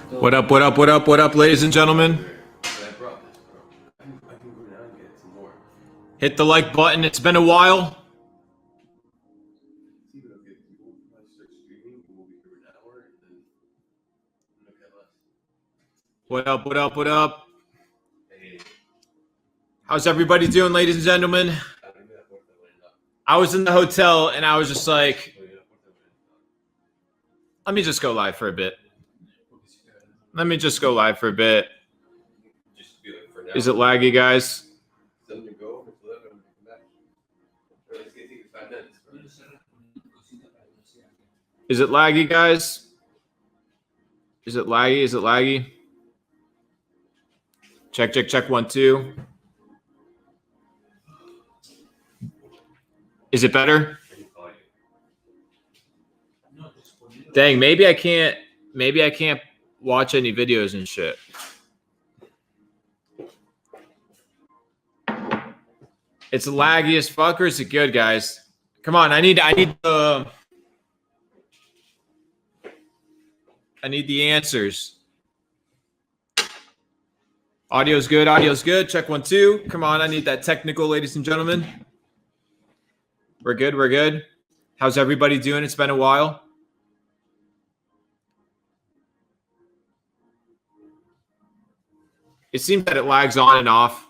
What up, what up, what up, what up, ladies and gentlemen? Hit the like button. It's been a while. What up, what up, what up? How's everybody doing, ladies and gentlemen? I was in the hotel and I was just like, let me just go live for a bit. Is it laggy, guys? Is it laggy, guys? Is it laggy? Check, check, check, 1, 2. Is it better? Dang, maybe I can't watch any videos and shit. It's laggy as fuck, or is it good, guys? Come on, I need the answers. Audio's good. Check 1, 2. Come on, I need that technical, ladies and gentlemen. We're good. How's everybody doing? It's been a while. It seems that it lags on and off.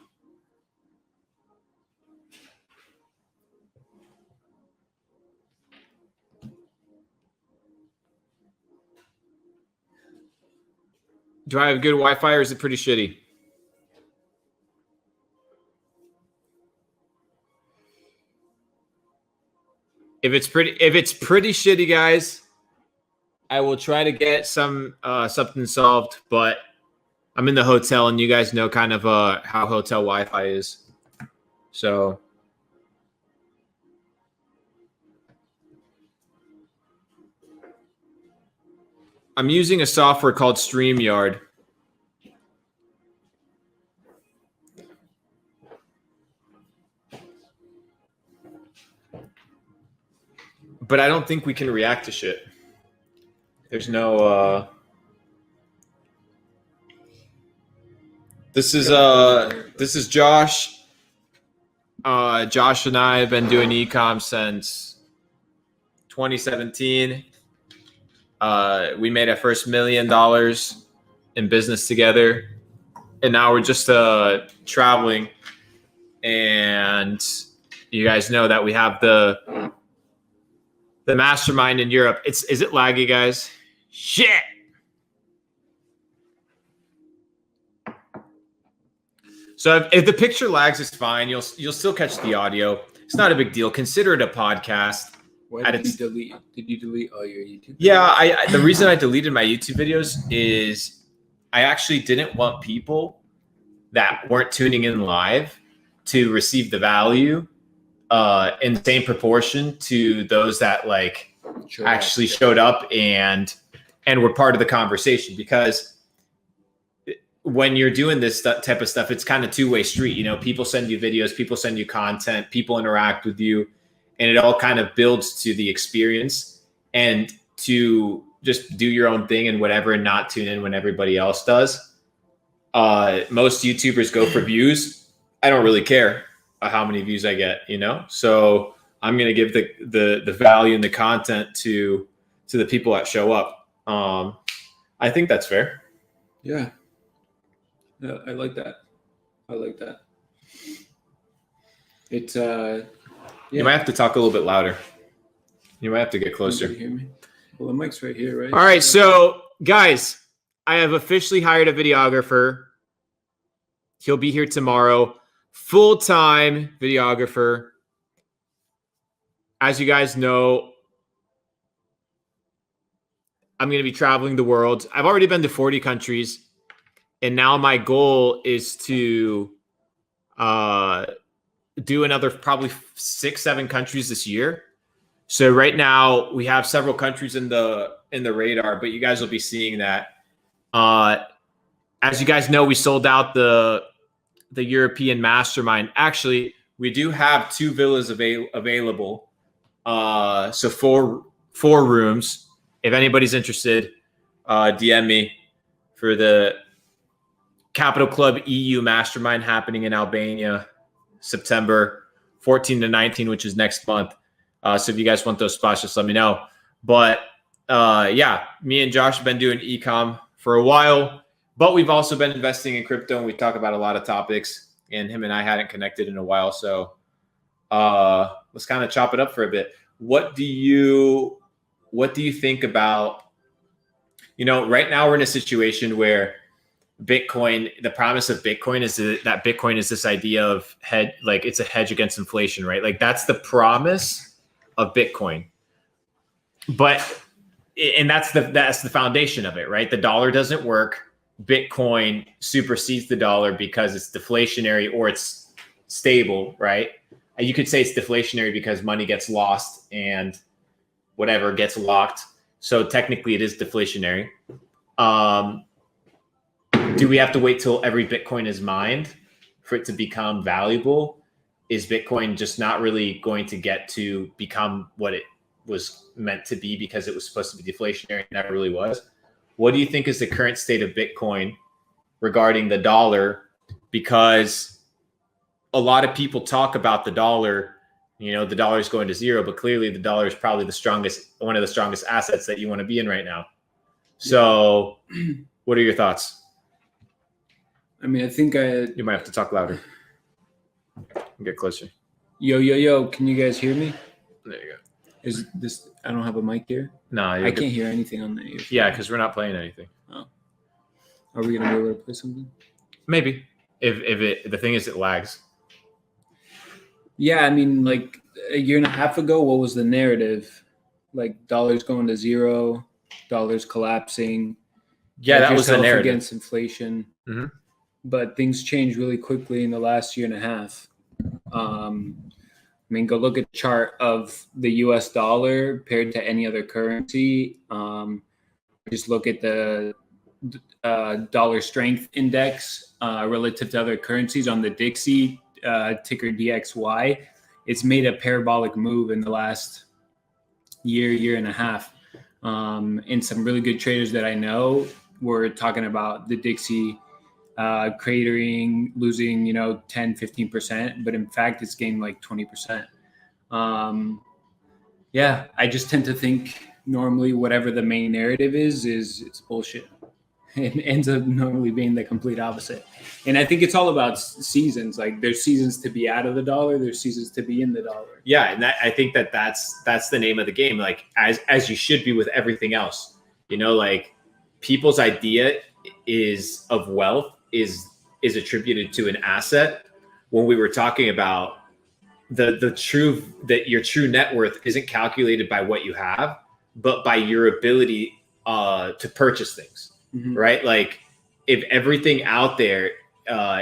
Do I have good Wi-Fi or is it pretty shitty? If it's pretty shitty, guys, I will try to get something solved, but I'm in the hotel and you guys know kind of how hotel Wi-Fi is. So I'm using a software called StreamYard. But I don't think we can react to shit. There's no This is Josh. Josh and I have been doing e-com since 2017. We made our first $1 million in business together, and now we're just traveling. And you guys know that we have the mastermind in Europe. Is it laggy, guys? Shit. So if the picture lags, it's fine. You'll still catch the audio. It's not a big deal. Consider it a podcast. Why did you delete all your YouTube videos? Yeah, the reason I deleted my YouTube videos is I actually didn't want people that weren't tuning in live to receive the value in the same proportion to those that showed up and were part of the conversation. Because when you're doing this type of stuff, it's kind of two-way street. You know, people send you videos, people send you content, people interact with you, and it all kind of builds to the experience and to just do your own thing and whatever and not tune in when everybody else does. Most YouTubers go for views. I don't really care how many views I get, you know? So I'm going to give the value and the content to the people that show up. I think that's fair. Yeah. Yeah, I like that. It's yeah. You might have to talk a little bit louder. You might have to get closer. Can you hear me? Well, the mic's right here, right? All right, so guys, I have officially hired a videographer. He'll be here tomorrow. Full-time videographer. As you guys know, I'm going to be traveling the world. I've already been to 40 countries. And now my goal is to do another probably 6-7 countries this year. So right now we have several countries in the radar, but you guys will be seeing that. As you guys know, we sold out the European Mastermind. Actually, we do have 2 villas available. So four rooms. If anybody's interested, DM me. for the Capital Club EU Mastermind happening in Albania, September 14 to 19, which is next month. So if you guys want those spots, just let me know. But yeah, me and Josh have been doing ecom for a while, but we've also been investing in crypto, and we talk about a lot of topics, and him and I hadn't connected in a while. So let's kind of chop it up for a bit. What do you think about, right now we're in a situation where Bitcoin, the promise of Bitcoin is that Bitcoin is this idea of it's a hedge against inflation, right? Like that's the promise of Bitcoin. And that's the foundation of it, right? The dollar doesn't work. Bitcoin supersedes the dollar because it's deflationary or it's stable, right? You could say it's deflationary because money gets lost and whatever gets locked. So technically it is deflationary. Do we have to wait till every Bitcoin is mined for it to become valuable? Is Bitcoin just not really going to get to become what it was meant to be because it was supposed to be deflationary and never really was? What do you think is the current state of Bitcoin regarding the dollar? Because a lot of people talk about the dollar, the dollar is going to zero, but clearly the dollar is probably one of the strongest assets that you want to be in right now. So what are your thoughts? I mean, I think you might have to talk louder. Get closer. Yo, can you guys hear me? There you go. Is this, I don't have a mic here? No, I can't hear anything on the earphone. Yeah, because we're not playing anything. Oh. Are we gonna be able to play something? Maybe. If the thing is it lags. Yeah, I mean, like a year and a half ago, what was the narrative? Like dollars going to zero, dollars collapsing. Yeah, that was the narrative against inflation. Mm-hmm. But things changed really quickly in the last year and a half. I mean, go look at the chart of the US dollar paired to any other currency. Just look at the dollar strength index relative to other currencies on the Dixie, ticker DXY. It's made a parabolic move in the last year and a half. And some really good traders that I know were talking about the Dixie cratering, losing, 10-15%, but in fact it's gained like 20%. Yeah, I just tend to think normally whatever the main narrative is it's bullshit. It ends up normally being the complete opposite. And I think it's all about seasons. Like there's seasons to be out of the dollar, there's seasons to be in the dollar. Yeah, and I think that's the name of the game. Like as you should be with everything else. Like people's idea of wealth is attributed to an asset. When we were talking about your true net worth isn't calculated by what you have, but by your ability to purchase things. Mm-hmm. Right? Like if everything out there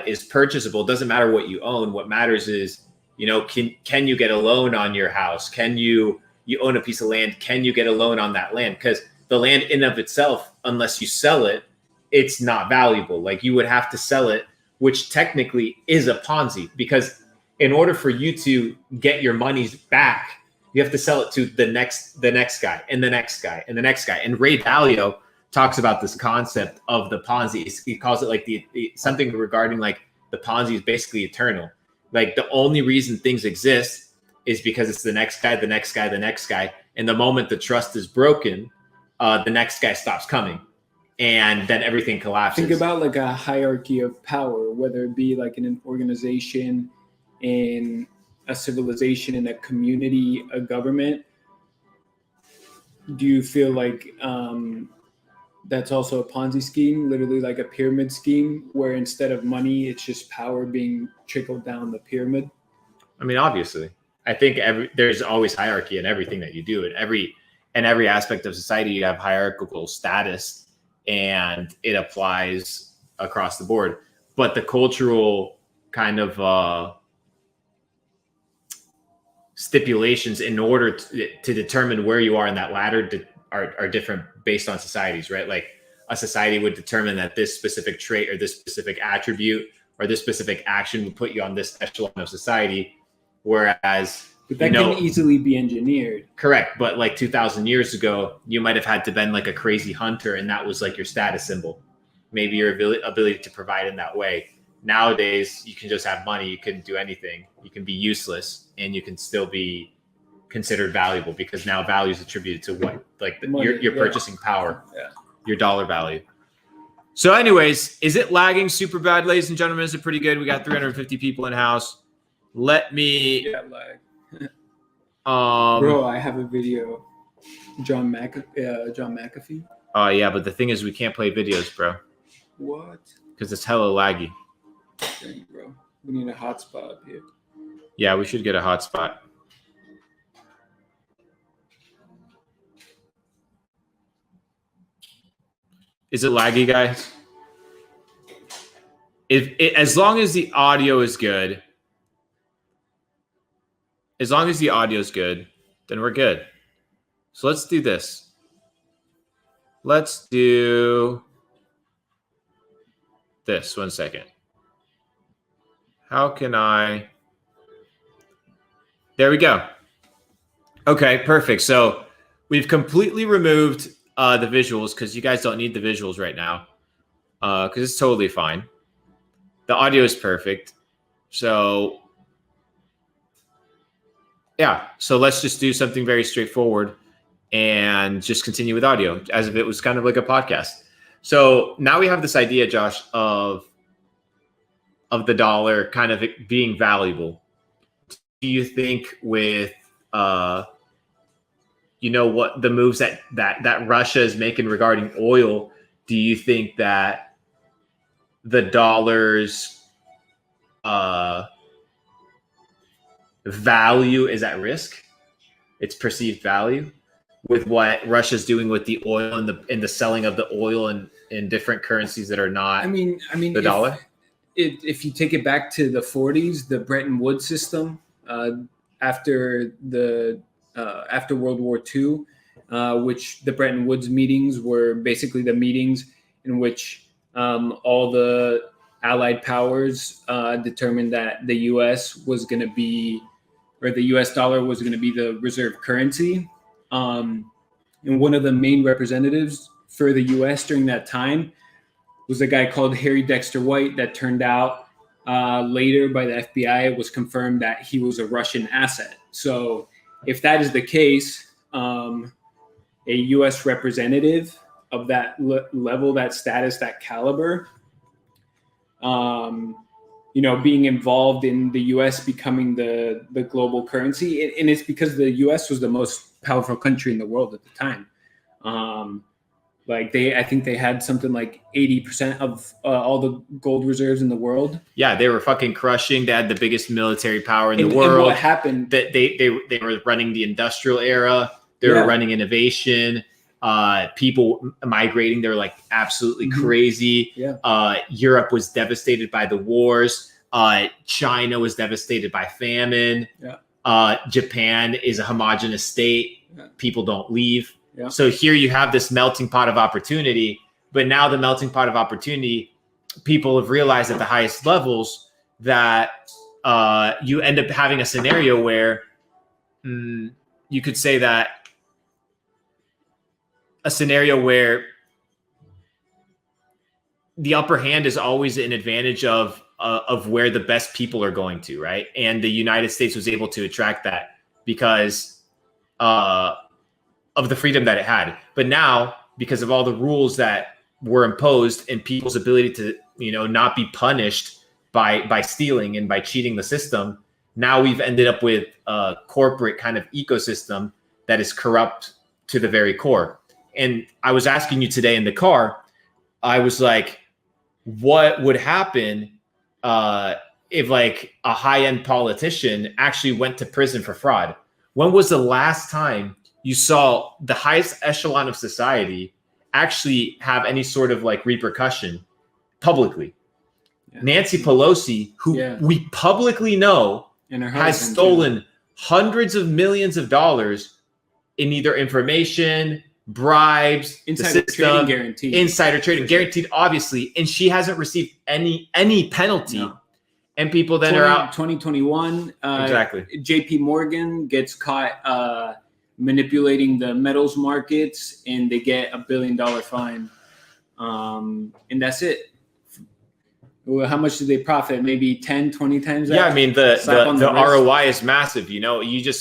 is purchasable, it doesn't matter what you own. What matters is, can you get a loan on your house? Can you own a piece of land? Can you get a loan on that land? Because the land in of itself, unless you sell it, it's not valuable. Like you would have to sell it, which technically is a Ponzi, because in order for you to get your monies back, you have to sell it to the next guy and the next guy and the next guy. And Ray Dalio talks about this concept of the Ponzi. He calls it like the something regarding like the Ponzi is basically eternal. Like the only reason things exist is because it's the next guy, the next guy, the next guy. And the moment the trust is broken, the next guy stops coming. And then everything collapses. Think about like a hierarchy of power, whether it be like in an organization, in a civilization, in a community, a government. Do you feel like that's also a Ponzi scheme, literally like a pyramid scheme, where instead of money, it's just power being trickled down the pyramid? I mean, obviously, I think there's always hierarchy in everything that you do. In every aspect of society, you have hierarchical status. And it applies across the board. But the cultural kind of stipulations in order to determine where you are in that ladder are different based on societies, right? Like a society would determine that this specific trait or this specific attribute or this specific action would put you on this echelon of society, whereas but that can easily be engineered. Correct. But like 2,000 years ago, you might have had to been like a crazy hunter, and that was like your status symbol, maybe your ability to provide in that way. Nowadays, you can just have money. You can do anything. You can be useless, and you can still be considered valuable because now value is attributed to what, like your purchasing power, your dollar value. So, anyways, is it lagging super bad, ladies and gentlemen? Is it pretty good? We got 350 people in house. Let me. Yeah, lag. Bro, I have a video. John McAfee. Oh yeah, but the thing is, we can't play videos, bro. What? Because it's hella laggy. Dang, bro. We need a hotspot up here. Yeah, we should get a hotspot. Is it laggy, guys? As long as the audio is good, then we're good. So let's do this. Let's do this. 1 second. How can I? There we go. Okay, perfect. So we've completely removed the visuals because you guys don't need the visuals right now because it's totally fine. The audio is perfect. So yeah, so let's just do something very straightforward and just continue with audio as if it was kind of like a podcast. So now we have this idea, Josh, of the dollar kind of being valuable. Do you think with what the moves that Russia is making regarding oil, do you think that the dollar's value is at risk? Its perceived value with what Russia's doing with the oil and the selling of the oil in different currencies that are not the dollar? If you take it back to the 40s, the Bretton Woods system, after World War II, which the Bretton Woods meetings were basically the meetings in which all the Allied powers determined that the U.S. was going to be, or the U.S. dollar was going to be the reserve currency. And one of the main representatives for the U.S. during that time was a guy called Harry Dexter White that turned out later by the FBI, it was confirmed that he was a Russian asset. So if that is the case, a U.S. representative of that level, that status, that caliber, being involved in the U.S. becoming the global currency. And it's because the U.S. was the most powerful country in the world at the time. I think they had something like 80% of all the gold reserves in the world. Yeah, they were fucking crushing. They had the biggest military power in the world. And what happened? They were running the industrial era. They were running innovation. People migrating. They were like absolutely crazy. Yeah. Europe was devastated by the wars. China was devastated by famine. Yeah. Japan is a homogenous state. Yeah. People don't leave. Yeah. So here you have this melting pot of opportunity, but now the melting pot of opportunity, people have realized at the highest levels that you end up having a scenario where you could say that a scenario where the upper hand is always an advantage of where the best people are going to, right? And the United States was able to attract that because of the freedom that it had. But now, because of all the rules that were imposed and people's ability to, not be punished by stealing and by cheating the system, now we've ended up with a corporate kind of ecosystem that is corrupt to the very core. And I was asking you today in the car, I was like, what would happen if like a high-end politician actually went to prison for fraud? When was the last time you saw the highest echelon of society actually have any sort of like repercussion publicly? Yeah. Nancy Pelosi, who we publicly know has stolen hundreds of millions of dollars in either information, bribes, insider trading guaranteed, obviously, and she hasn't received any penalty. No. And people then are out. 2021, exactly. JP Morgan gets caught manipulating the metals markets, and they get $1 billion fine. And that's it. Well, how much do they profit? Maybe 10, 20 times that? Yeah, I mean the ROI is massive. You know, you're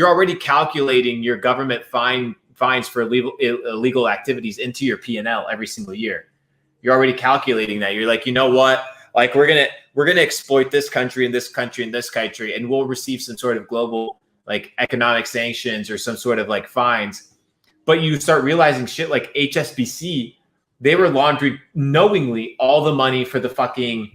already calculating your government fines for illegal activities into your P&L every single year. You're already calculating that. You're like, you know what? Like we're gonna exploit this country and this country and this country, and we'll receive some sort of global like economic sanctions or some sort of like fines. But you start realizing shit like HSBC. They were laundering knowingly all the money for the fucking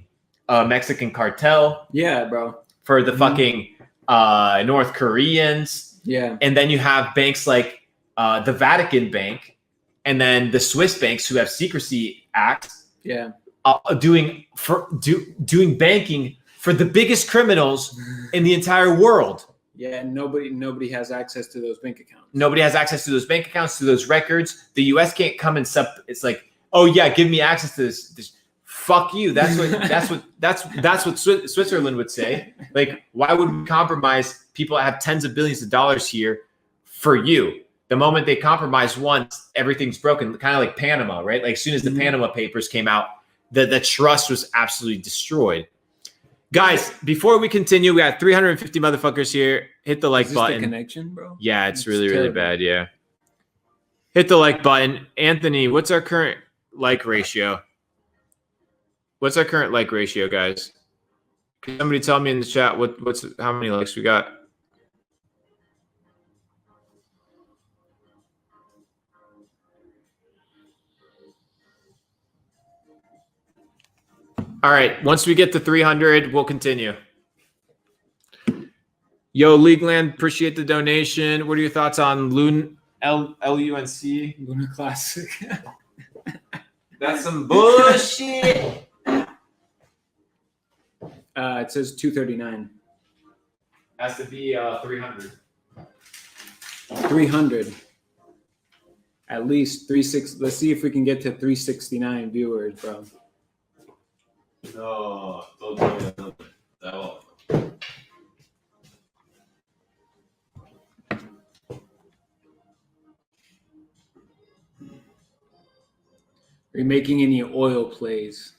Mexican cartel. Yeah, bro. For the fucking North Koreans. Yeah. And then you have banks like the Vatican Bank and then the Swiss banks who have secrecy acts. Yeah. Doing banking for the biggest criminals in the entire world. Yeah, and nobody has access to those bank accounts. Nobody has access to those bank accounts, to those records. The US can't come and it's like, oh yeah, give me access to this. Fuck you. That's what Switzerland would say. Like, why would we compromise people that have tens of billions of dollars here for you? The moment they compromise once, everything's broken. Kind of like Panama, right? Like as soon as the Panama Papers came out, the trust was absolutely destroyed. Guys, before we continue, we got 350 motherfuckers here. Hit the like button. The connection, bro? Yeah, it's really bad. Yeah. Hit the like button. Anthony, what's our current like ratio? What's our current like ratio, guys? Can somebody tell me in the chat what's how many likes we got? All right, once we get to 300, we'll continue. Yo, Leagueland, appreciate the donation. What are your thoughts on LUNC? Luna Classic. That's some bullshit. It says 239. Has to be 300. 300. At least 36. Let's see if we can get to 369 viewers, bro. No, don't do that. Are you making any oil plays?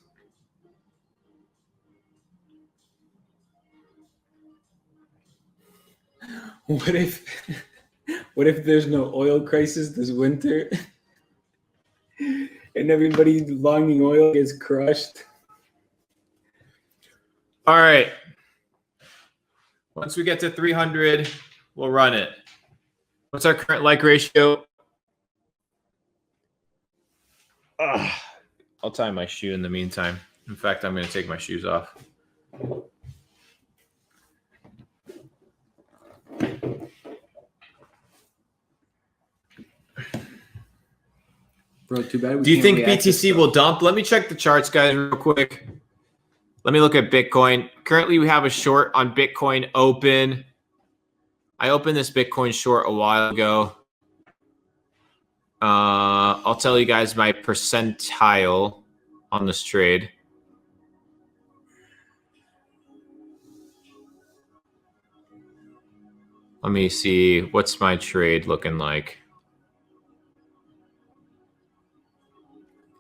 What if there's no oil crisis this winter and everybody longing oil gets crushed? All right. Once we get to 300, we'll run it. What's our current like ratio? I'll tie my shoe in the meantime. In fact, I'm going to take my shoes off. Bro, too bad. Do you think BTC will dump? Let me check the charts, guys, real quick. Let me look at Bitcoin. Currently, we have a short on Bitcoin open. I opened this Bitcoin short a while ago. I'll tell you guys my percentile on this trade. Let me see. What's my trade looking like?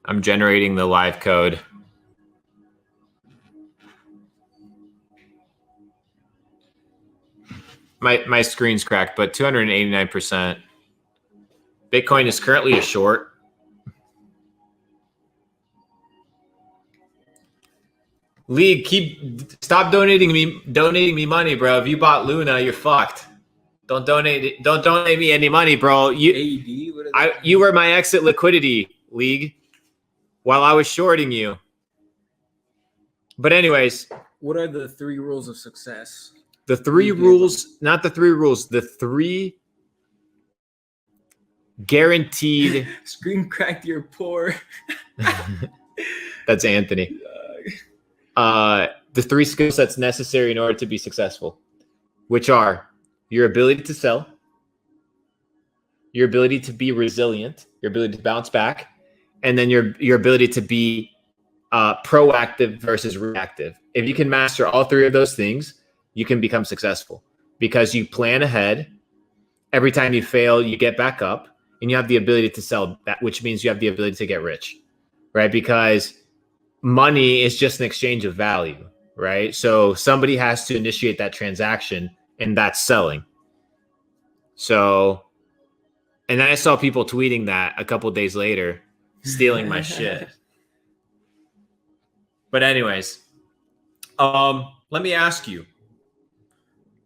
I'm generating the live code. My screen's cracked, but 289%. Bitcoin is currently a short. League, stop donating me money, bro. If you bought Luna, you're fucked. Don't donate me any money, bro. You were my exit liquidity, League, while I was shorting you. But anyways, what are the 3 rules of success? The 3 rules, not the 3 rules, the 3 guaranteed. Screen cracked, you're poor. That's Anthony. The 3 skill sets necessary in order to be successful, which are your ability to sell, your ability to be resilient, your ability to bounce back, and then your ability to be proactive versus reactive. If you can master all 3 of those things, you can become successful because you plan ahead. Every time you fail, you get back up and you have the ability to sell that, which means you have the ability to get rich, right? Because money is just an exchange of value, right? So somebody has to initiate that transaction, and that's selling. So, and then I saw people tweeting that a couple days later, stealing my shit. But anyways, let me ask you,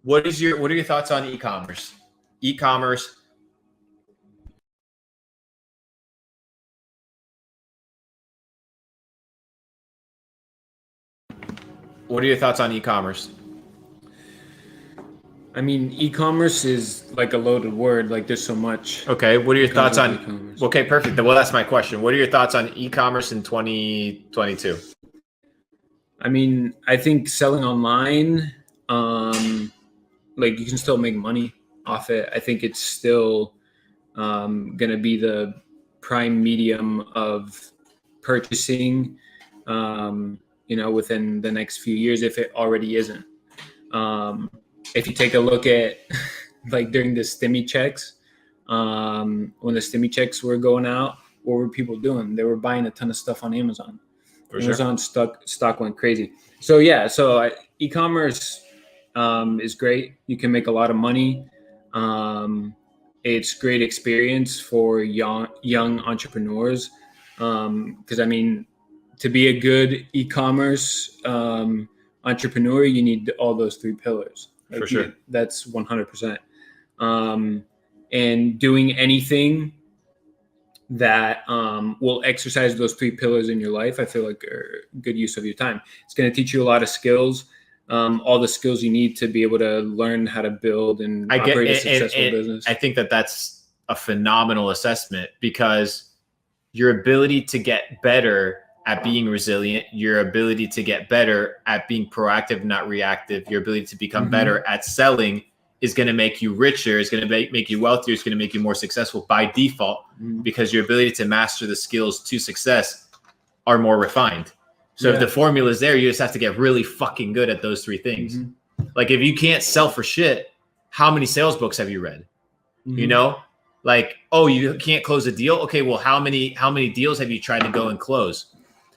what are your thoughts on e-commerce? E-commerce. What are your thoughts on e-commerce? I mean, e-commerce is like a loaded word. Like there's so much. Okay. What are your thoughts on e-commerce. Okay, perfect. Well, that's my question. What are your thoughts on e-commerce in 2022? I mean, I think selling online, like you can still make money off it. I think it's still going to be the prime medium of purchasing, within the next few years, if it already isn't. If you take a look at like during the stimmy checks, when the stimmy checks were going out, what were people doing? They were buying a ton of stuff on Amazon. Amazon stock went crazy. So e-commerce is great. You can make a lot of money. It's great experience for young entrepreneurs. Because I mean, to be a good e-commerce entrepreneur, you need all those three pillars. For sure. That's 100%. And doing anything that will exercise those three pillars in your life, I feel like are good use of your time. It's going to teach you a lot of skills, all the skills you need to be able to learn how to build and operate a successful business. I think that's a phenomenal assessment, because your ability to get better at being resilient, your ability to get better at being proactive, not reactive, your ability to become better at selling is going to make you richer, is going to make you wealthier, is going to make you more successful by default, because your ability to master the skills to success are more refined. So if the formula is there, you just have to get really fucking good at those three things. Like if you can't sell for shit, how many sales books have you read? You know, like, oh, you can't close a deal. Okay, well, how many deals have you tried to go and close?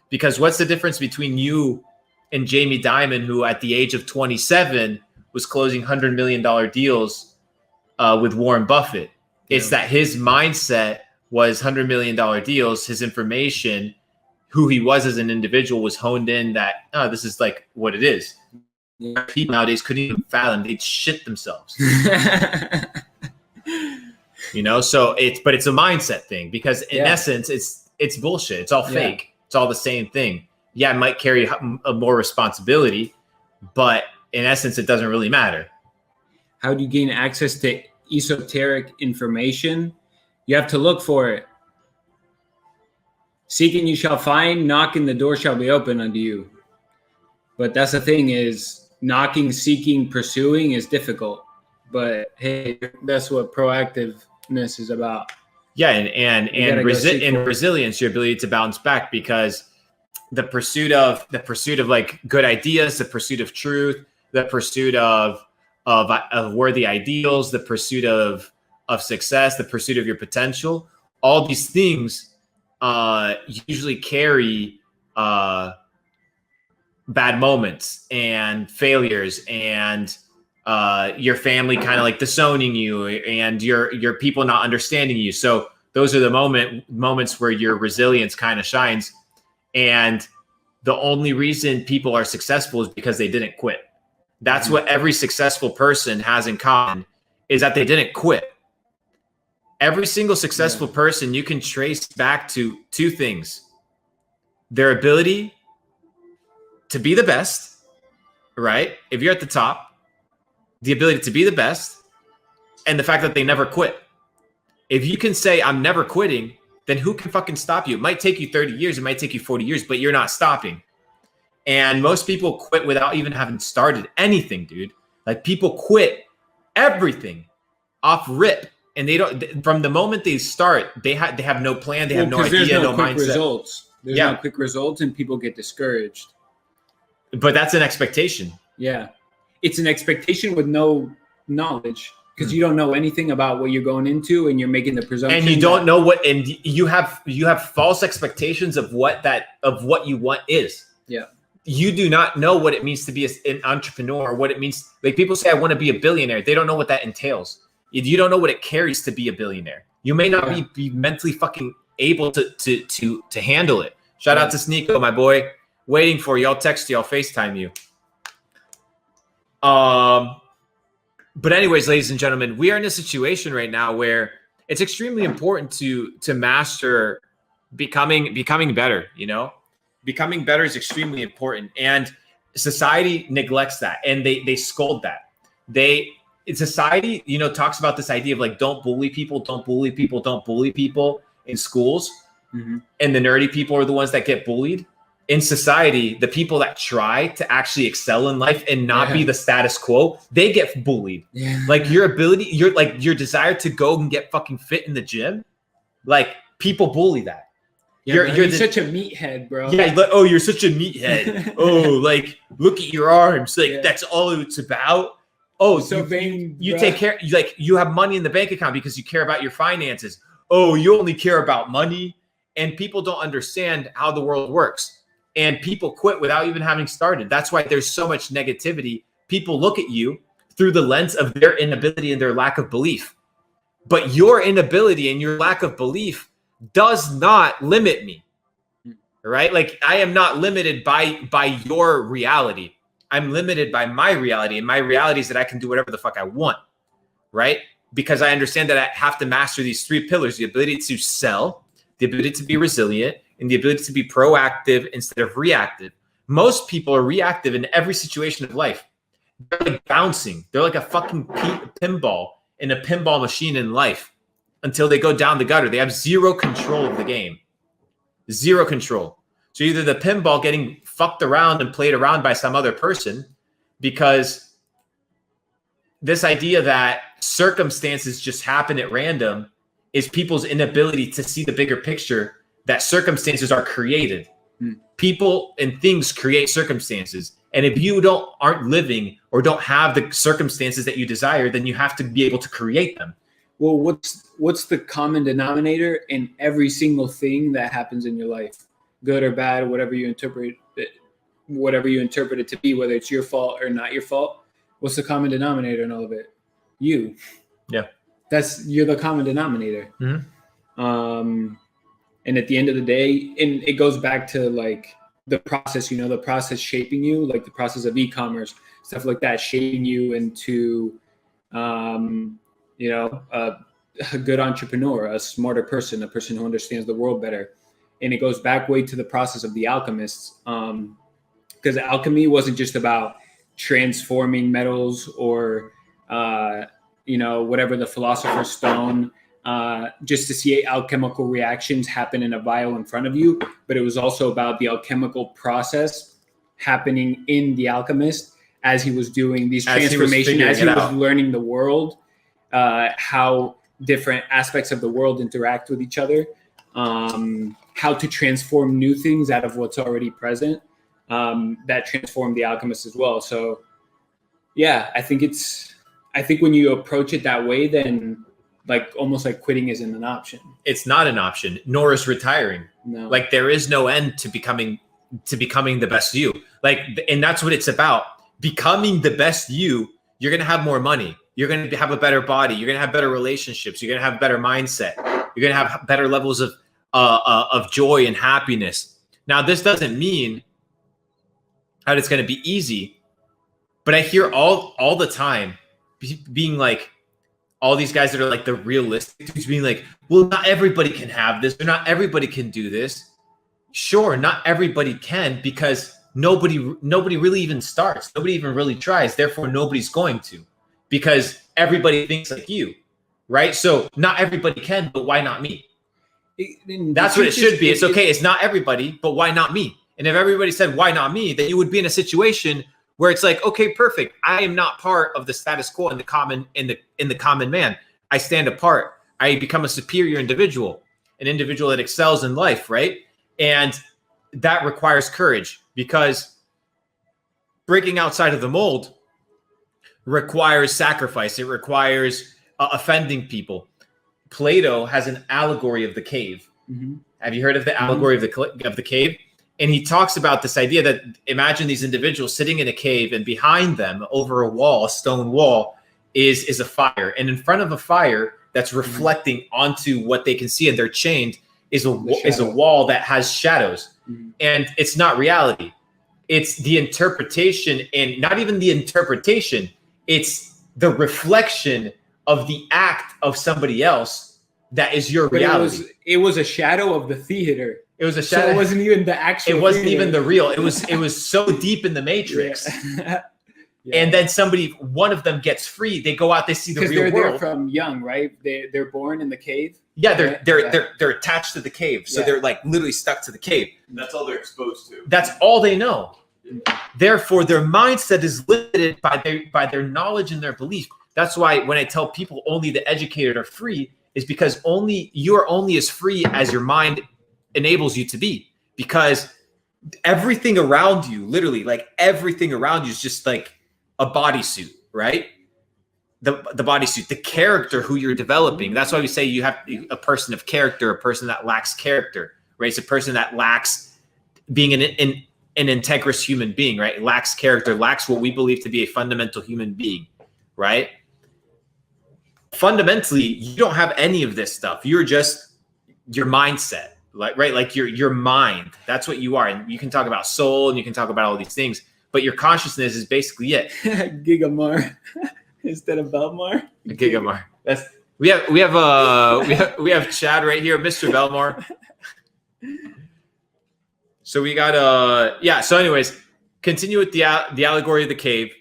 Because what's the difference between you and Jamie Dimon, who at the age of 27 was closing $100 million deals with Warren Buffett? It's that his mindset was $100 million deals. His information, who he was as an individual, was honed in that, oh, this is like what it is. People nowadays couldn't even fathom. They'd shit themselves. You know, so it's a mindset thing, because in essence, it's bullshit. It's all fake. It's all the same thing. Yeah, it might carry a more responsibility, but in essence, it doesn't really matter. How do you gain access to esoteric information? You have to look for it. Seek and you shall find, knock and the door shall be open unto you. But that's the thing, is knocking, seeking, pursuing is difficult. But hey, that's what proactiveness is about. Yeah, and resilience, your ability to bounce back, because the pursuit of like good ideas, the pursuit of truth, the pursuit of worthy ideals, the pursuit of success, the pursuit of your potential, all these things usually carry bad moments and failures, and your family kind of like disowning you, and your people not understanding you. So those are the moments where your resilience kind of shines. And the only reason people are successful is because they didn't quit. That's what every successful person has in common, is that they didn't quit. Every single successful person you can trace back to two things: their ability to be the best, right? If you're at the top, the ability to be the best, and the fact that they never quit. If you can say, I'm never quitting, then who can fucking stop you? It might take you 30 years, it might take you 40 years, but you're not stopping. And most people quit without even having started anything, dude. Like, people quit everything off rip, and they don't. From the moment they start, they have no plan, they have no idea, no mindset. Results. There's no quick results, and people get discouraged. But that's an expectation. Yeah. It's an expectation with no knowledge, because you don't know anything about what you're going into, and you're making the presumption. And you don't know what, and you have false expectations of what you want is. Yeah. You do not know what it means to be an entrepreneur, what it means. Like people say, I want to be a billionaire. They don't know what that entails. You don't know what it carries to be a billionaire. You may not be mentally fucking able to handle it. Shout out to Sneeko, my boy. Waiting for you. I'll text you. I'll FaceTime you. But anyways, ladies and gentlemen, we are in a situation right now where it's extremely important to master becoming better, you know? Becoming better is extremely important. And society neglects that, and they scold that. Society, you know, talks about this idea of like, don't bully people in schools. Mm-hmm. And the nerdy people are the ones that get bullied. In society, the people that try to actually excel in life and not be the status quo, they get bullied. Yeah. Like your desire to go and get fucking fit in the gym, like people bully that. Yeah, you're such a meathead, bro. Yeah, like, oh, you're such a meathead. Oh, like look at your arms. Like that's all it's about. Oh, so you take care. Like you have money in the bank account because you care about your finances. Oh, you only care about money, and people don't understand how the world works. And people quit without even having started. That's why there's so much negativity. People look at you through the lens of their inability and their lack of belief. But your inability and your lack of belief does not limit me, right? Like I am not limited by your reality. I'm limited by my reality, and my reality is that I can do whatever the fuck I want, right? Because I understand that I have to master these three pillars: the ability to sell, the ability to be resilient, and the ability to be proactive instead of reactive. Most people are reactive in every situation of life. They're like bouncing. They're like a fucking pinball in a pinball machine in life. Until they go down the gutter. They have zero control of the game. Zero control. So either the pinball getting fucked around and played around by some other person, because this idea that circumstances just happen at random is people's inability to see the bigger picture, that circumstances are created. People and things create circumstances. And if you aren't living or don't have the circumstances that you desire, then you have to be able to create them. Well, what's the common denominator in every single thing that happens in your life, good or bad, whatever you interpret it to be, whether it's your fault or not your fault? What's the common denominator in all of it? You. Yeah. You're the common denominator. Mm-hmm. And at the end of the day, and it goes back to like the process, you know, the process shaping you, like the process of e-commerce, stuff like that, shaping you into, you know, a good entrepreneur, a smarter person, a person who understands the world better. And it goes back way to the process of the alchemists. Because alchemy wasn't just about transforming metals or, you know, whatever the philosopher's stone, just to see alchemical reactions happen in a vial in front of you. But it was also about the alchemical process happening in the alchemist as he was doing these transformations, as he was learning the world. How different aspects of the world interact with each other, how to transform new things out of what's already present, that transformed the alchemist as well. So yeah, I think when you approach it that way, then like almost like quitting isn't an option. It's not an option, nor is retiring. No. Like there is no end to becoming the best you. Like, and that's what it's about. Becoming the best you, you're going to have more money. You're going to have a better body. You're going to have better relationships. You're going to have better mindset. You're going to have better levels of joy and happiness. Now, this doesn't mean that it's going to be easy, but I hear all the time being like, all these guys that are like the realistic dudes being like, well, not everybody can have this, or not everybody can do this. Sure, not everybody can, because nobody really even starts. Nobody even really tries. Therefore, nobody's going to. Because everybody thinks like you, right? So not everybody can, but why not me? That's what it should be. It's okay. It's not everybody, but why not me? And if everybody said, why not me? Then you would be in a situation where it's like, okay, perfect. I am not part of the status quo in the common man. I stand apart. I become a superior individual, an individual that excels in life, right? And that requires courage, because breaking outside of the mold requires sacrifice. It requires offending people. Plato has an allegory of the cave. Mm-hmm. Have you heard of the allegory of the cave? And he talks about this idea that imagine these individuals sitting in a cave, and behind them, over a wall, a stone wall, is a fire. And in front of a fire that's reflecting onto what they can see, and they're chained, is a wall that has shadows. Mm-hmm. And it's not reality. It's the interpretation, and not even the interpretation. It's the reflection of the act of somebody else that is your reality. It was a shadow of the theater. It was a shadow. So it wasn't even the actual. It wasn't even the real. It was so deep in the matrix. Yeah. And then one of them gets free. They go out. They see the real world. Because they're from young, right? They're born in the cave. Yeah, they're attached to the cave, so they're like literally stuck to the cave. That's all they're exposed to. That's all they know. Therefore, their mindset is limited by their knowledge and their belief. That's why when I tell people only the educated are free, is because you are only as free as your mind enables you to be. Because everything around you, literally, like everything around you, is just like a bodysuit, right? The bodysuit, the character who you're developing. That's why we say you have a person of character, a person that lacks character, right? It's a person that lacks being an integrous human being, right? Lacks character, lacks what we believe to be a fundamental human being, right? Fundamentally, you don't have any of this stuff. You're just your mindset, right? Like your mind. That's what you are. And you can talk about soul, and you can talk about all these things, but your consciousness is basically it. Gigamar instead of Belmar. Gigamar. We have Chad right here, Mr. Belmar. So we got so anyways, continue with the allegory of the cave.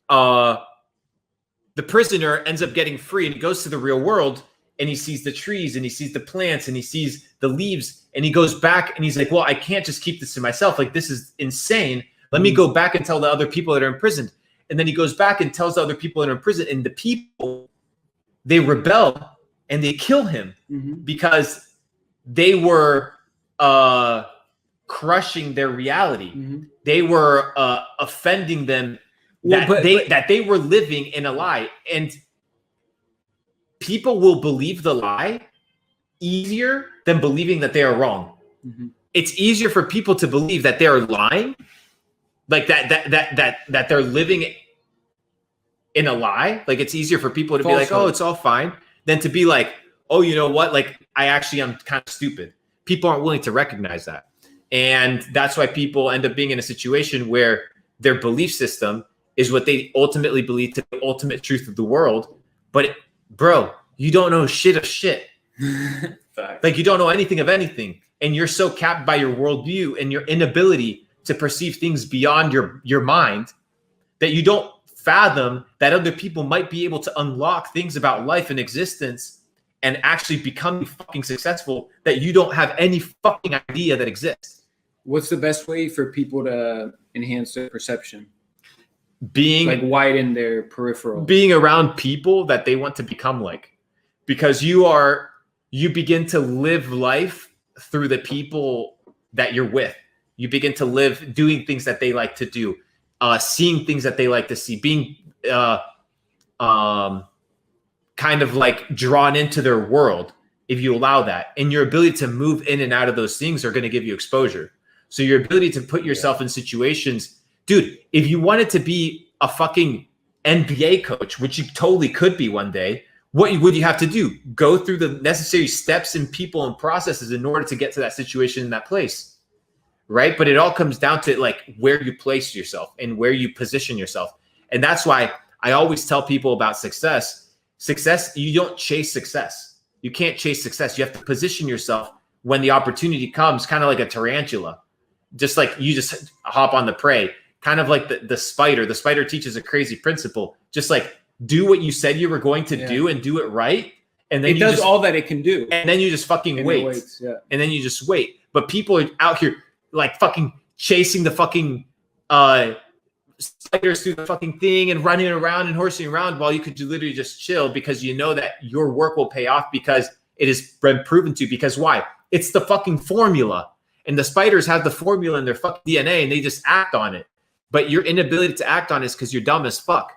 The prisoner ends up getting free, and he goes to the real world, and he sees the trees, and he sees the plants, and he sees the leaves, and he goes back, and he's like, well, I can't just keep this to myself. Like, this is insane. Let me go back and tell the other people that are imprisoned. And then he goes back and tells the other people that are in prison, and the people, they rebel and they kill him because they were crushing their reality. They were offending them that they were living in a lie. And people will believe the lie easier than believing that they are wrong. It's easier for people to believe that they are lying, like that they're living in a lie. Like, it's easier for people to be like, oh, it's all fine, than to be like, oh, you know what? Like, I actually am kind of stupid. People aren't willing to recognize that. And that's why people end up being in a situation where their belief system is what they ultimately believe to be the ultimate truth of the world. But bro, you don't know shit of shit. Like, you don't know anything of anything. And you're so capped by your worldview and your inability to perceive things beyond your mind that you don't fathom that other people might be able to unlock things about life and existence and actually become fucking successful that you don't have any fucking idea that exists. What's the best way for people to enhance their perception? Being widen their peripheral. Being around people that they want to become like. Because you begin to live life through the people that you're with. You begin to live doing things that they like to do, seeing things that they like to see, being kind of like drawn into their world, if you allow that. And your ability to move in and out of those things are going to give you exposure. So your ability to put yourself in situations, dude, if you wanted to be a fucking NBA coach, which you totally could be one day, what would you have to do? Go through the necessary steps and people and processes in order to get to that situation in that place. Right? But it all comes down to like where you place yourself and where you position yourself. And that's why I always tell people about success. Success, you don't chase success. You can't chase success. You have to position yourself when the opportunity comes, kind of like a tarantula. Just like you just hop on the prey, kind of like the spider. The spider teaches a crazy principle. Just like do what you said you were going to do and do it right. And then it does all that it can do. And then you just fucking wait. And then you just wait. But people are out here like fucking chasing the fucking spiders through the fucking thing and running around and horsing around while you could literally just chill because you know that your work will pay off because it has been proven to. Because why? It's the fucking formula. And the spiders have the formula in their fucking DNA and they just act on it. But your inability to act on it is because you're dumb as fuck.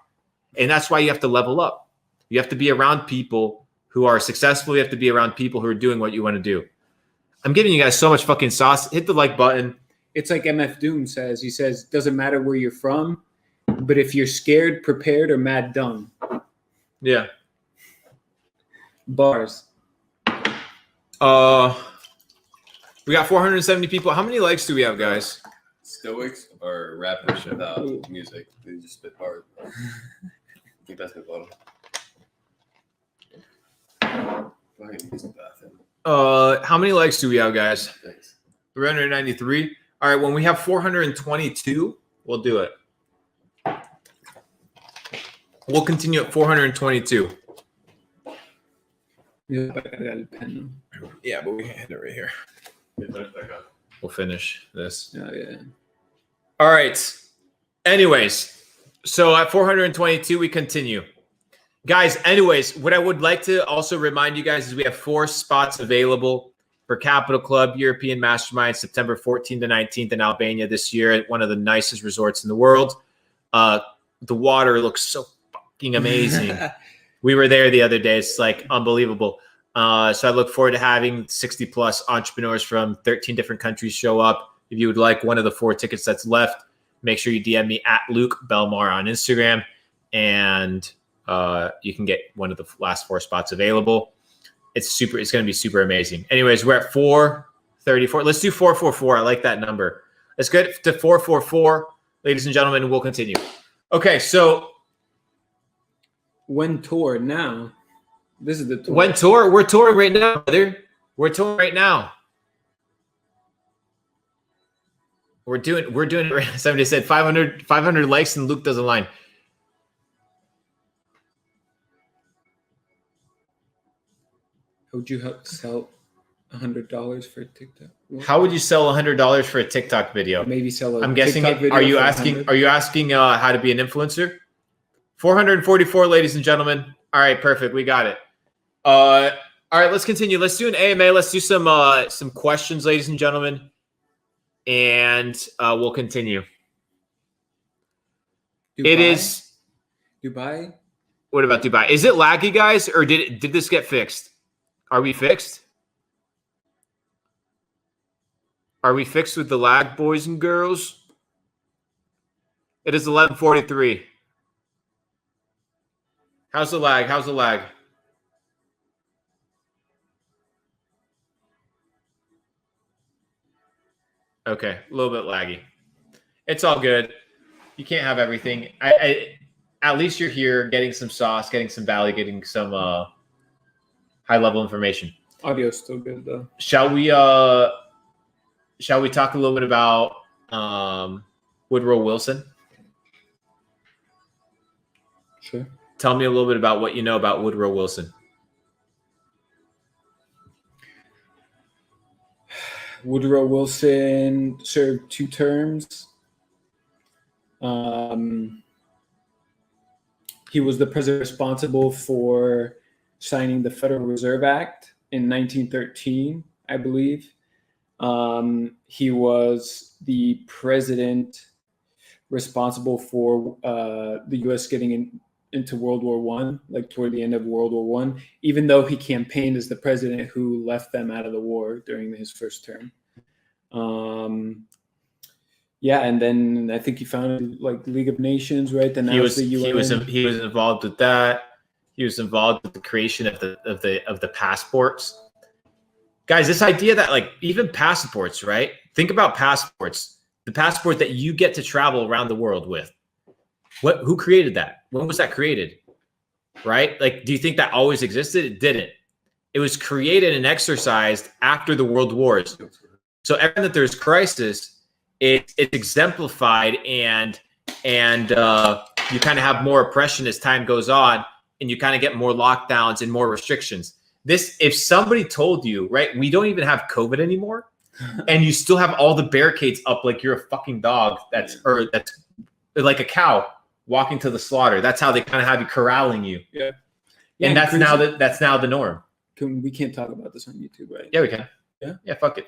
And that's why you have to level up. You have to be around people who are successful. You have to be around people who are doing what you want to do. I'm giving you guys so much fucking sauce. Hit the like button. It's like MF Doom says. He says, doesn't matter where you're from, but if you're scared, prepared, or mad dumb. Yeah. Bars. We got 470 people. How many likes do we have, guys? Stoics or rappers without music. They just spit hard. I think that's the bottom. Fucking use the bathroom. How many likes do we have, guys? Thanks. 393. All right, when we have 422, we'll do it. We'll continue at 422. Yeah, I got a pen. Yeah, but we can hit it right here. We'll finish this. Oh, yeah. All right. Anyways, so at 422, we continue. Guys, anyways, what I would like to also remind you guys is we have 4 spots available for Capital Club European Mastermind, September 14th to 19th in Albania this year at one of the nicest resorts in the world. The water looks so fucking amazing. We were there the other day. It's like unbelievable. So I look forward to having 60 plus entrepreneurs from 13 different countries show up. If you would like one of the 4 tickets that's left, make sure you DM me at Luke Belmar on Instagram, and you can get one of the last 4 spots available. It's going to be super amazing. Anyways, we're at 434. Let's do 444. I like that number. Let's get to 444, ladies and gentlemen, and we'll continue. Okay, so When tour now? This is the tour. when tour? We're touring right now, brother. We're touring right now. We're doing it right now. Somebody said 500 likes and Luke doesn't line. How would you sell $100 for a TikTok? How would you sell $100 for a TikTok video? Maybe sell a I'm guessing TikTok video are you for asking 100? are you asking how to be an influencer? 444, ladies and gentlemen. All right, perfect. We got it. All right, let's continue. Let's do an AMA. Let's do some questions, ladies and gentlemen. And we'll continue. Dubai? It is Dubai? what about Dubai? Is it laggy, guys, or did this get fixed? Are we fixed? Are we fixed with the lag, boys and girls? It is 11:43. How's the lag? How's the lag? Okay, a little bit laggy. It's all good. You can't have everything. At least you're here getting some sauce, getting some value, getting some high-level information. Audio's still good, though. Shall we talk a little bit about Woodrow Wilson? Sure. Tell me a little bit about what you know about Woodrow Wilson. Woodrow Wilson served 2 terms. He was the president responsible for signing the Federal Reserve Act in 1913, I believe. He was the president responsible for the U.S. getting into World War I, like toward the end of World War I, even though he campaigned as the president who left them out of the war during his first term. Yeah, and then I think he founded like League of Nations, right? Then He was the UN. he was involved with that. He was involved with the creation of the passports. Guys, this idea that like even passports, right? Think about passports. The passport that you get to travel around the world with. Who created that? When was that created? Right? Like, do you think that always existed? It didn't. It was created and exercised after the world wars. So every time that there's crisis, it's exemplified and you kind of have more oppression as time goes on, and you kind of get more lockdowns and more restrictions. If somebody told you, right, we don't even have COVID anymore, and you still have all the barricades up like you're a fucking dog that's like a cow walking to the slaughter. That's how they kind of have you corralling you. Yeah. And that's now the norm. We can't talk about this on YouTube, right? Yeah, we can. Yeah? Yeah, fuck it.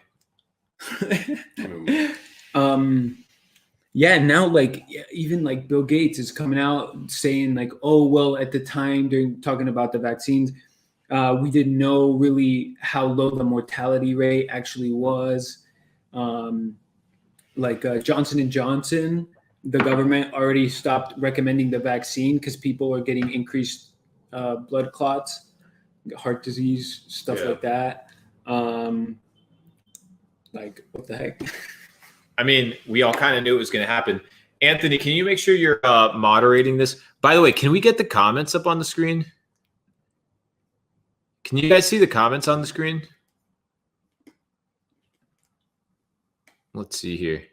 Yeah, now like even like Bill Gates is coming out saying like, oh well, at the time during talking about the vaccines, we didn't know really how low the mortality rate actually was. Johnson and Johnson, the government already stopped recommending the vaccine because people are getting increased blood clots, heart disease, stuff like that. Like what the heck? I mean, we all kind of knew it was going to happen. Anthony, can you make sure you're moderating this? By the way, can we get the comments up on the screen? Can you guys see the comments on the screen? Let's see here.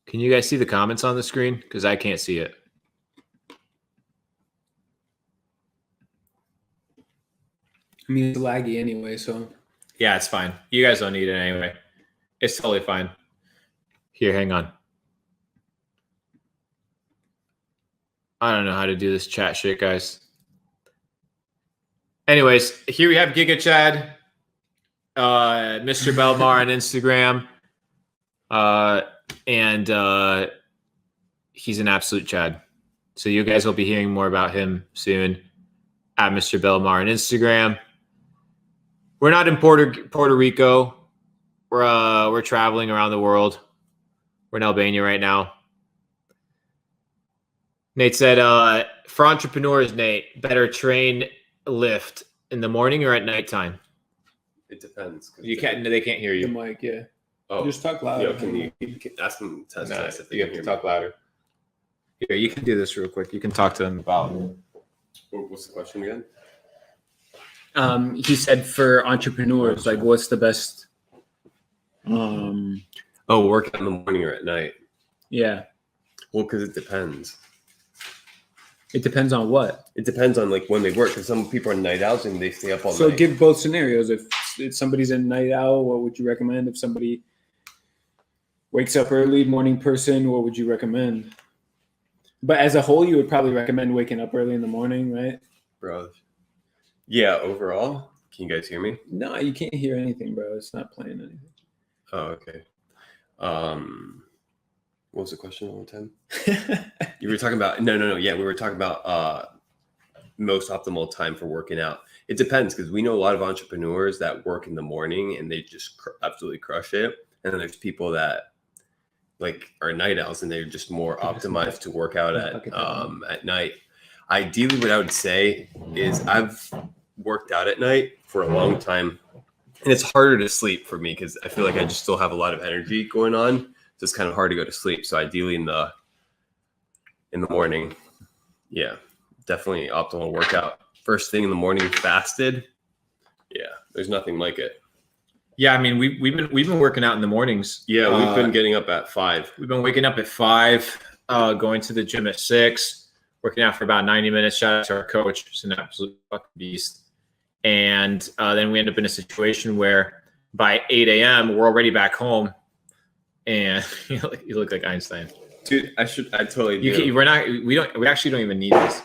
Can you guys see the comments on the screen? Because I can't see it. I mean, it's laggy anyway, so. Yeah, it's fine. You guys don't need it anyway. It's totally fine. Here, hang on. I don't know how to do this chat shit, guys. Anyways, here we have Giga Chad, Mr. Belmar on Instagram. And he's an absolute Chad. So you guys will be hearing more about him soon at Mr. Belmar on Instagram. We're not in Puerto Rico. We're traveling around the world. We're in Albania right now. Nate said, for entrepreneurs, Nate, better train lift in the morning or at nighttime? It depends. They can't hear you. The mic, yeah. Oh, Just talk louder. yeah, can you ask them to test if they You can have to hear me? talk louder. Here, you can do this real quick. You can talk to them about. What's the question again? He said for entrepreneurs, like what's the best? Work out in the morning or at night? Yeah. Well, because it depends. It depends on what. It depends on like when they work. Because some people are night owls and they stay up all So night. give both scenarios. If somebody's a night owl, what would you recommend? If somebody wakes up early, morning person, what would you recommend? But as a whole, you would probably recommend waking up early in the morning, right? Bro. Yeah, overall. Can you guys hear me? No, you can't hear anything, bro. It's not playing anything. Oh, okay. What was the question one more time? You were talking about no. Yeah, we were talking about most optimal time for working out. It depends because we know a lot of entrepreneurs that work in the morning and they just absolutely crush it. And then there's people that like are night owls and they're just more optimized to work out at night. Ideally, what I would say is I've worked out at night for a long time, and it's harder to sleep for me because I feel like I just still have a lot of energy going on. So it's kind of hard to go to sleep. So ideally in the morning, yeah, definitely optimal workout. First thing in the morning, fasted. Yeah, there's nothing like it. Yeah, I mean we've been working out in the mornings. Yeah, we've been getting up at 5. We've been waking up at 5, going to the gym at 6, working out for about 90 minutes. Shout out to our coach, who's an absolute fucking beast. And then we end up in a situation where by 8 a.m. we're already back home, and you look like Einstein, dude. I totally do. We actually don't even need this.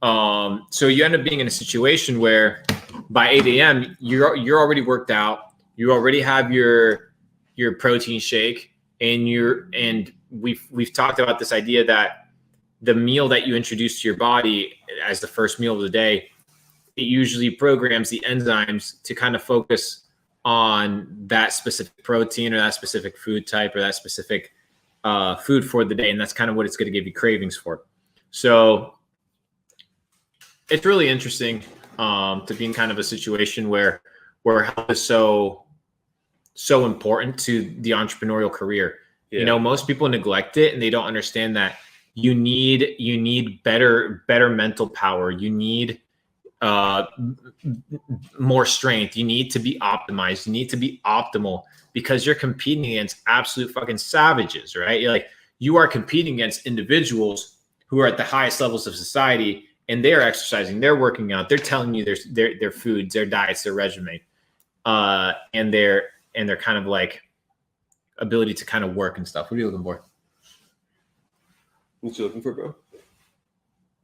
So you end up being in a situation where by 8 a.m. you're already worked out. You already have your protein shake, and we've talked about this idea that the meal that you introduce to your body as the first meal of the day, it usually programs the enzymes to kind of focus on that specific protein or that specific food type or that specific food for the day. And that's kind of what it's going to give you cravings for. So it's really interesting to be in kind of a situation where health is so important to the entrepreneurial career. Yeah. You know, most people neglect it and they don't understand that you need better mental power. You need more strength. You need to be optimized. You need to be optimal because you're competing against absolute fucking savages, right? You are competing against individuals who are at the highest levels of society, and they're exercising, they're working out, they're telling you their foods, their diets, their regimen, and their kind of like ability to kind of work and stuff. What are you looking for? What you looking for, bro?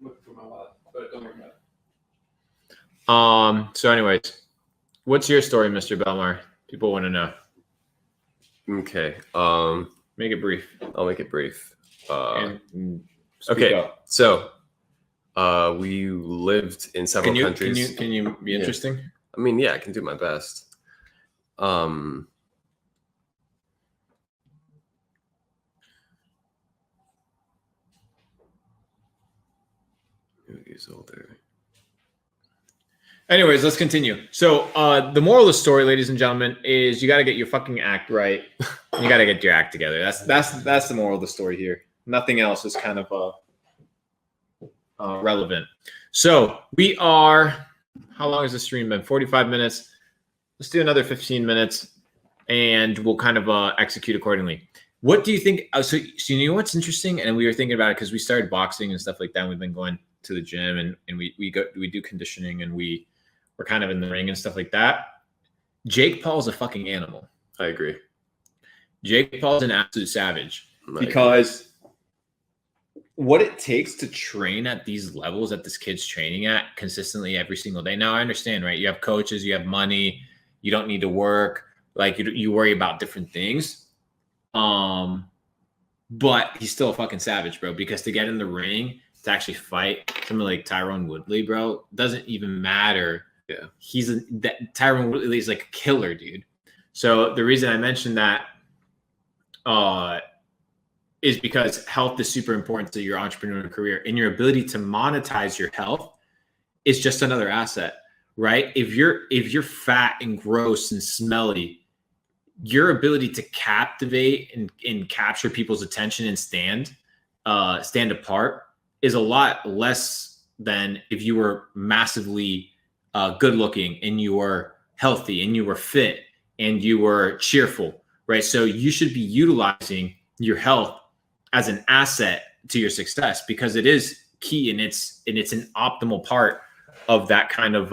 Looking for my wallet, but don't worry about it. So anyways, what's your story, Mr. Belmar? People want to know. Okay. Make it brief. I'll make it brief. Speak Okay. up. So, we lived in several countries. Can you be interesting? I mean, yeah, I can do my best. He's older. Anyways, let's continue. So the moral of the story, ladies and gentlemen, is you got to get your fucking act right. You got to get your act together. That's the moral of the story here. Nothing else is kind of relevant. So we are. How long has the stream been? 45 minutes. Let's do another 15 minutes, and we'll kind of execute accordingly. What do you think? So you know what's interesting, and we were thinking about it because we started boxing and stuff like that. And we've been going to the gym, and we do conditioning, and we're kind of in the ring and stuff like that. Jake Paul's a fucking animal. I agree. Jake Paul's an absolute savage because what it takes to train at these levels that this kid's training at consistently every single day. Now I understand, right? You have coaches, you have money, you don't need to work. Like you worry about different things. But he's still a fucking savage, bro, because to get in the ring, to actually fight somebody like Tyron Woodley, bro, doesn't even matter. Yeah. Tyron Woodley is like a killer, dude. So the reason I mentioned that is because health is super important to your entrepreneurial career, and your ability to monetize your health is just another asset, right? If you're fat and gross and smelly, your ability to captivate and capture people's attention and stand apart is a lot less than if you were massively good looking and you were healthy and you were fit and you were cheerful, right? So you should be utilizing your health as an asset to your success because it is key and it's an optimal part of that kind of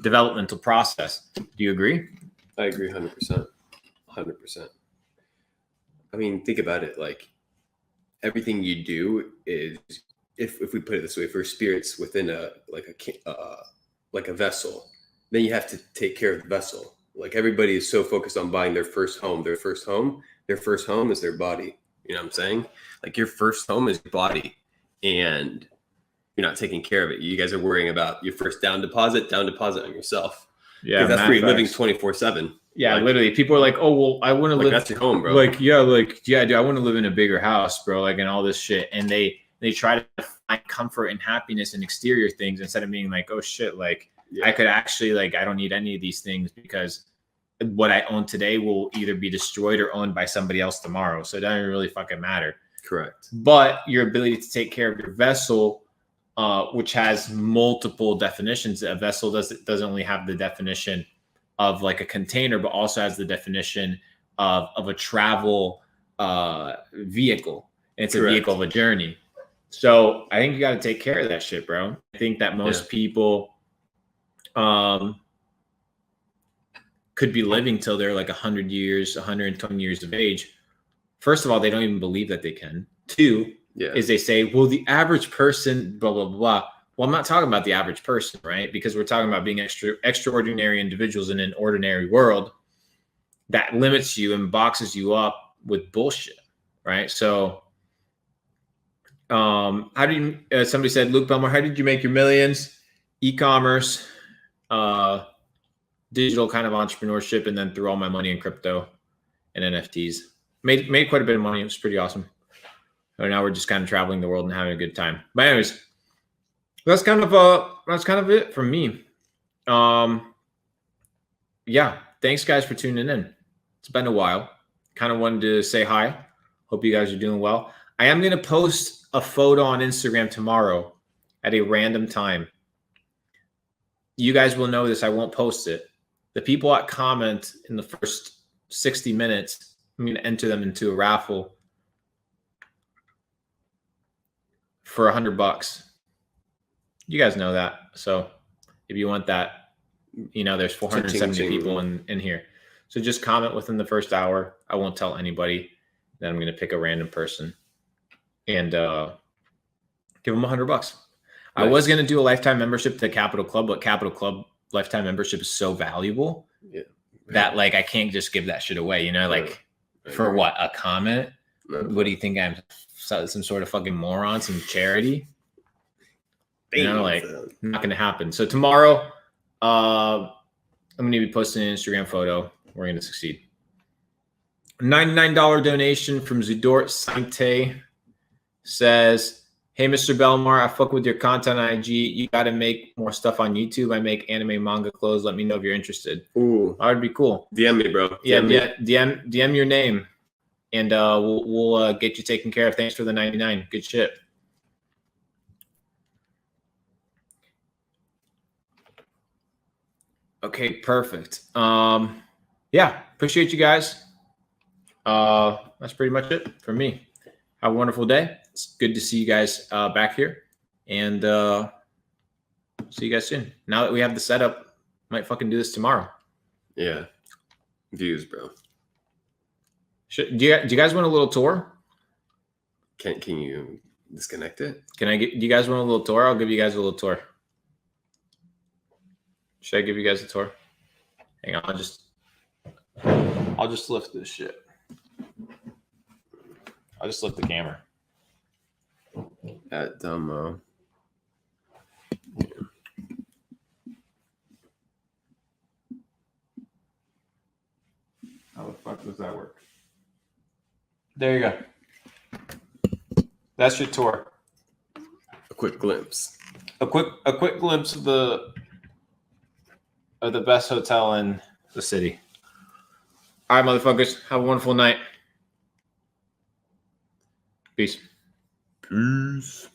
developmental process. Do you agree? I agree 100%. 100%. I mean, think about it. Like everything you do is, if we put it this way, if we're spirits within a vessel, then you have to take care of the vessel. Like everybody is so focused on buying their first home. Their first home is their body. You know what I'm saying? Like your first home is your body, and you're not taking care of it. You guys are worrying about your first down deposit on yourself. Yeah, that's where you're living 24/7. Yeah, like, literally. People are like, "Oh, well, I want to live." That's your home, bro. Dude, I want to live in a bigger house, bro. Like, and all this shit, and they try to find comfort and happiness in exterior things instead of being like, "Oh shit, like I could actually I don't need any of these things because what I own today will either be destroyed or owned by somebody else tomorrow. So it doesn't really fucking matter." Correct. But your ability to take care of your vessel, which has multiple definitions. A vessel doesn't only have the definition of like a container, but also has the definition of a travel vehicle. And it's a vehicle of a journey. So I think you got to take care of that shit, bro. I think that most people could be living till they're like 100 years, 120 years of age. First of all, they don't even believe that they can. Two, is they say, well, the average person, blah, blah, blah. Well, I'm not talking about the average person, right? Because we're talking about being extraordinary individuals in an ordinary world that limits you and boxes you up with bullshit, right? So how do you, somebody said, Luke Belmar, how did you make your millions? E-commerce, digital kind of entrepreneurship, and then threw all my money in crypto and NFTs. Made quite a bit of money. It was pretty awesome. And now we're just kind of traveling the world and having a good time. But anyways, that's kind of it from me. Yeah, thanks guys for tuning in. It's been a while. Kind of wanted to say hi. Hope you guys are doing well. I am going to post a photo on Instagram tomorrow at a random time. You guys will know this. I won't post it. The people that comment in the first 60 minutes, I'm going to enter them into a raffle for $100. You guys know that. So if you want that, you know, there's 470 people in here. So just comment within the first hour. I won't tell anybody. Then I'm going to pick a random person and give them $100. Nice. I was going to do a lifetime membership to Capital Club, but Capital Club lifetime membership is so valuable that like I can't just give that shit away. You know, like For what? A comment? No. What do you think? I'm some sort of fucking moron, some charity? You know, like, not going to happen. So tomorrow, I'm going to be posting an Instagram photo. We're going to succeed. $99 donation from Zudort Sainte says, hey, Mr. Belmar, I fuck with your content on IG. You got to make more stuff on YouTube. I make anime, manga, clothes. Let me know if you're interested. Ooh, That would be cool. DM me, bro. DM your name, and we'll get you taken care of. Thanks for the 99. Good shit. Okay, perfect. Yeah, appreciate you guys. That's pretty much it for me. Have a wonderful day. It's good to see you guys back here, and see you guys soon. Now that we have the setup, might fucking do this tomorrow. Yeah, views, bro. Do you guys want a little tour? Can you disconnect it? Do you guys want a little tour? I'll give you guys a little tour. Should I give you guys a tour? Hang on, I'll just lift this shit. I'll just lift the camera. At Dumbo. How the fuck does that work? There you go. That's your tour. A quick glimpse. A quick glimpse of the best hotel in the city. All right, motherfuckers. Have a wonderful night. Peace. Peace.